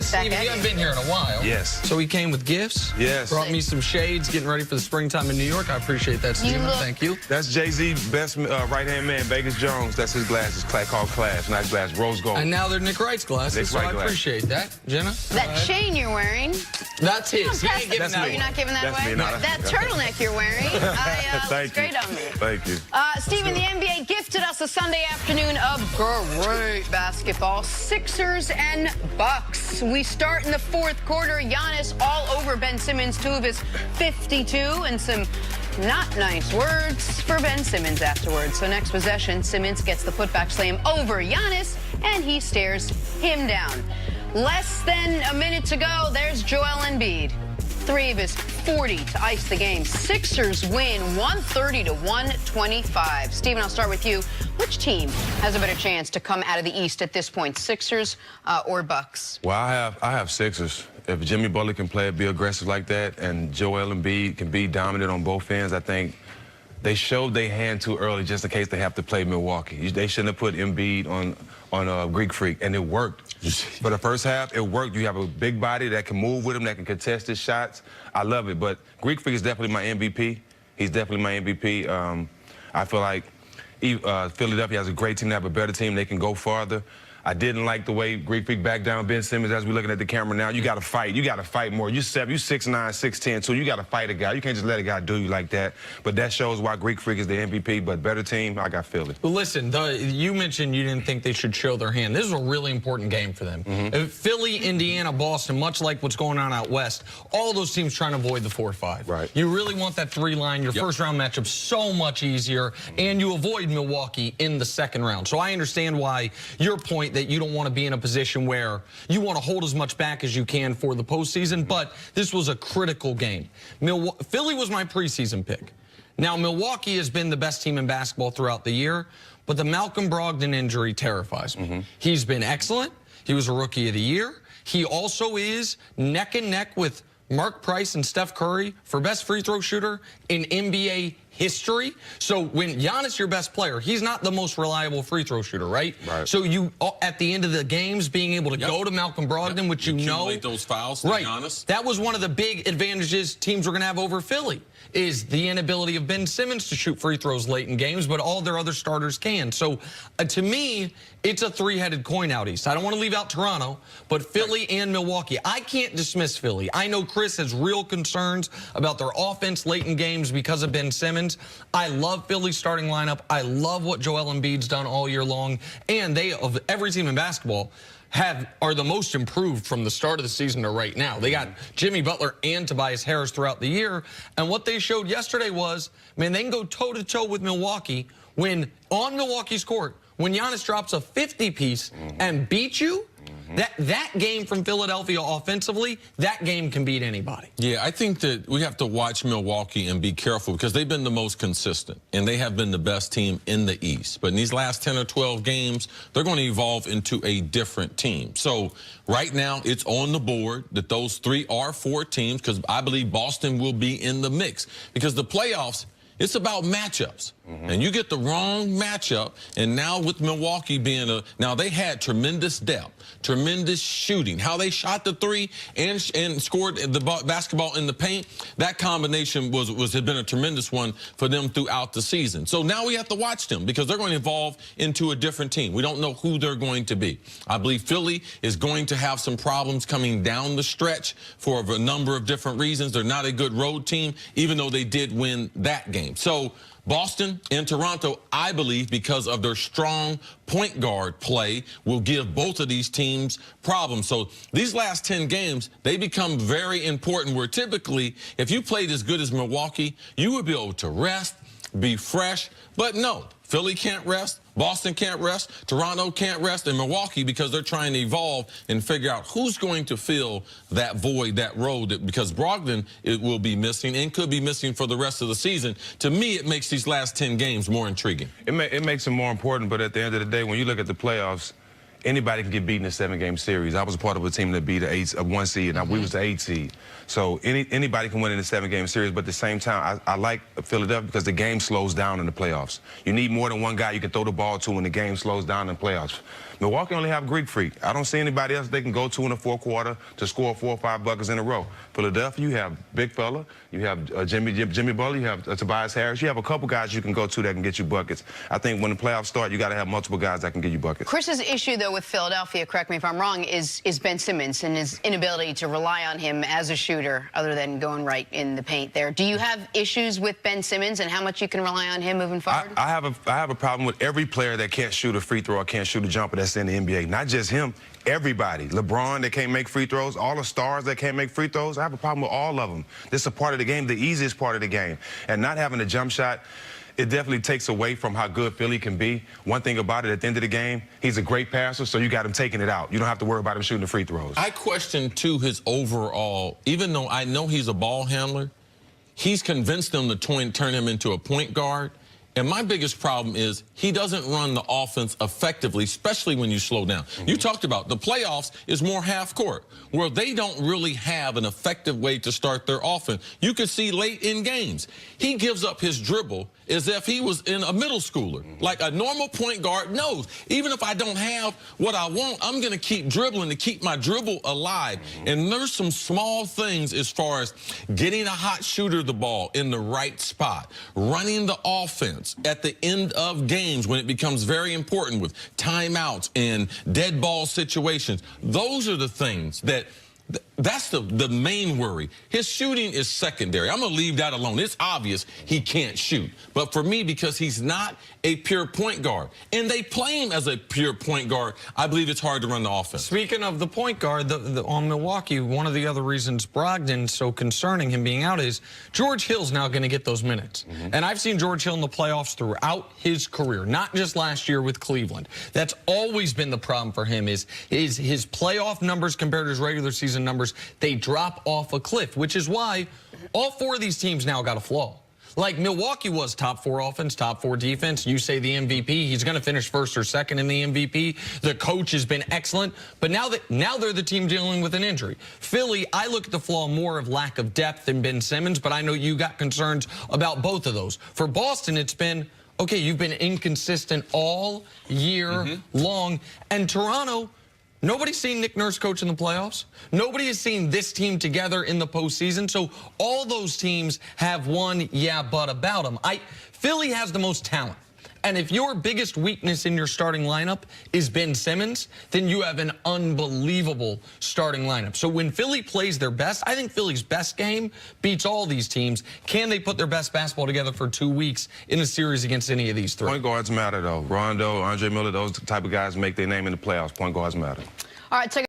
Steven, you haven't been here in a while. Yes. So he came with gifts. Yes. Brought me some shades, getting ready for the springtime in New York. I appreciate that, Steven. Thank you. That's Jay-Z, best right-hand man, Vegas Jones. That's his glasses, called Class. Nice glass, rose gold. And now they're Nick Wright's glasses, Nick so Wright I glasses. appreciate that. Jenna? That chain you're wearing. That's his. He ain't giving That's that You're not giving that That's away? me, no, That turtleneck you're wearing looks great on me. Thank you. Steven, the NBA gifted us a Sunday afternoon of great basketball. Sixers and Bucks. We start in the fourth quarter. Giannis all over Ben Simmons, 2 of his 52, and some not nice words for Ben Simmons afterwards. So next possession, Simmons gets the putback slam over Giannis, and he stares him down. Less than a minute to go. There's Joel Embiid. 3 of his 40 to ice the game. Sixers win 130-125. Steven, I'll start with you. Which team has a better chance to come out of the East at this point, Sixers or Bucks? Well, I have Sixers. If Jimmy Butler can play, be aggressive like that, and Joel Embiid can be dominant on both ends, I think they showed their hand too early just in case they have to play Milwaukee. They shouldn't have put Embiid on Greek Freak, and it worked. For the first half, it worked. You have a big body that can move with him, that can contest his shots. I love it, but Greek Freak is definitely my MVP. He's definitely my MVP. I feel like Philadelphia has a great team. They have a better team. They can go farther. I didn't like the way Greek Freak backed down Ben Simmons as we're looking at the camera now. You got to fight. You got to fight more. You're 6'9", 6'10", so you got to fight a guy. You can't just let a guy do you like that. But that shows why Greek Freak is the MVP. But better team, I got Philly. Well, listen, you mentioned you didn't think they should show their hand. This is a really important game for them. Philly, Indiana, Boston, much like what's going on out west, all those teams trying to avoid the 4-5. Right. You really want that 3-line. Your first-round matchup so much easier, and you avoid Milwaukee in the second round. So I understand why your point that you don't want to be in a position where you want to hold as much back as you can for the postseason, but this was a critical game. Philly was my preseason pick. Now, Milwaukee has been the best team in basketball throughout the year, but the Malcolm Brogdon injury terrifies me. He's been excellent. He was a Rookie of the Year. He also is neck and neck with Mark Price and Steph Curry for best free throw shooter in NBA history. So when Giannis, your best player, he's not the most reliable free throw shooter, right? So you, at the end of the games, being able to go to Malcolm Brogdon, which you know. Accumulate those fouls to Giannis. That was one of the big advantages teams were going to have over Philly, is the inability of Ben Simmons to shoot free throws late in games, but all their other starters can. So to me, it's a 3-headed coin out east. I don't want to leave out Toronto, but Philly and Milwaukee. I can't dismiss Philly. I know Chris has real concerns about their offense late in games because of Ben Simmons. I love Philly's starting lineup. I love what Joel Embiid's done all year long. And they, of every team in basketball, are the most improved from the start of the season to right now. They got Jimmy Butler and Tobias Harris throughout the year. And what they showed yesterday was, man, they can go toe-to-toe with Milwaukee when on Milwaukee's court, when Giannis drops a 50-piece and beats you. That game from Philadelphia offensively, that game can beat anybody. Yeah, I think that we have to watch Milwaukee and be careful because they've been the most consistent, and they have been the best team in the East. But in these last 10 or 12 games, they're going to evolve into a different team. So right now, it's on the board that those 3 are 4 teams because I believe Boston will be in the mix because the playoffs, it's about matchups. And you get the wrong matchup, and now with Milwaukee being now they had tremendous depth, tremendous shooting. How they shot the 3 and scored the basketball in the paint, that combination had been a tremendous one for them throughout the season. So now we have to watch them because they're going to evolve into a different team. We don't know who they're going to be. I believe Philly is going to have some problems coming down the stretch for a number of different reasons. They're not a good road team, even though they did win that game. So Boston and Toronto, I believe, because of their strong point guard play, will give both of these teams problems. So these last 10 games, they become very important, where typically, if you played as good as Milwaukee, you would be able to rest, be fresh. But no, Philly can't rest. Boston can't rest, Toronto can't rest, and Milwaukee, because they're trying to evolve and figure out who's going to fill that void, that road, because Brogdon will be missing and could be missing for the rest of the season. To me, it makes these last 10 games more intriguing. It makes them more important, but at the end of the day, when you look at the playoffs, anybody can get beat in a 7-game series. I was a part of a team that beat a 1 seed, and we was the 8 seed. So anybody can win in a 7-game series, but at the same time, I like Philadelphia because the game slows down in the playoffs. You need more than one guy you can throw the ball to when the game slows down in the playoffs. Milwaukee only have Greek Freak. I don't see anybody else they can go to in the fourth quarter to score 4 or 5 buckets in a row. Philadelphia, you have Big Fella, you have Jimmy Butler, you have Tobias Harris. You have a couple guys you can go to that can get you buckets. I think when the playoffs start, you got to have multiple guys that can get you buckets. Chris's issue, though, with Philadelphia, correct me if I'm wrong, is Ben Simmons and his inability to rely on him as a shooter other than going right in the paint there. Do you have issues with Ben Simmons and how much you can rely on him moving forward? I have a problem with every player that can't shoot a free throw or can't shoot a jumper that's in the NBA. Not just him, everybody. LeBron that can't make free throws, all the stars that can't make free throws. I have a problem with all of them. This is a part of the game, the easiest part of the game. And not having a jump shot, it definitely takes away from how good Philly can be. One thing about it, at the end of the game, he's a great passer, so you got him taking it out. You don't have to worry about him shooting the free throws. I question, too, his overall, even though I know he's a ball handler, he's convinced them to turn him into a point guard. And my biggest problem is he doesn't run the offense effectively, especially when you slow down. You talked about the playoffs is more half court, where they don't really have an effective way to start their offense. You could see late in games, he gives up his dribble as if he was in a middle schooler. Like a normal point guard knows, even if I don't have what I want, I'm going to keep dribbling to keep my dribble alive. And there's some small things as far as getting a hot shooter the ball in the right spot, running the offense at the end of games when it becomes very important with timeouts and dead ball situations. Those are the things that's the main worry. His shooting is secondary. I'm going to leave that alone. It's obvious he can't shoot. But for me, because he's not a pure point guard, and they play him as a pure point guard, I believe it's hard to run the offense. Speaking of the point guard, on Milwaukee, one of the other reasons Brogdon's so concerning him being out is George Hill's now going to get those minutes. And I've seen George Hill in the playoffs throughout his career, not just last year with Cleveland. That's always been the problem for him is his playoff numbers compared to his regular season numbers, they drop off a cliff, which is why all 4 of these teams now got a flaw. Like Milwaukee was top 4 offense, top 4 defense. You say the MVP, he's going to finish first or second in the MVP. The coach has been excellent, but now they're the team dealing with an injury. Philly, I look at the flaw more of lack of depth than Ben Simmons, but I know you got concerns about both of those. For Boston, it's been, okay, you've been inconsistent all year long. And Toronto, nobody's seen Nick Nurse coach in the playoffs. Nobody has seen this team together in the postseason. So all those teams have one yeah, but about them. Philly has the most talent. And if your biggest weakness in your starting lineup is Ben Simmons, then you have an unbelievable starting lineup. So when Philly plays their best, I think Philly's best game beats all these teams. Can they put their best basketball together for 2 weeks in a series against any of these 3? Point guards matter, though. Rondo, Andre Miller, those type of guys make their name in the playoffs. Point guards matter. All right, take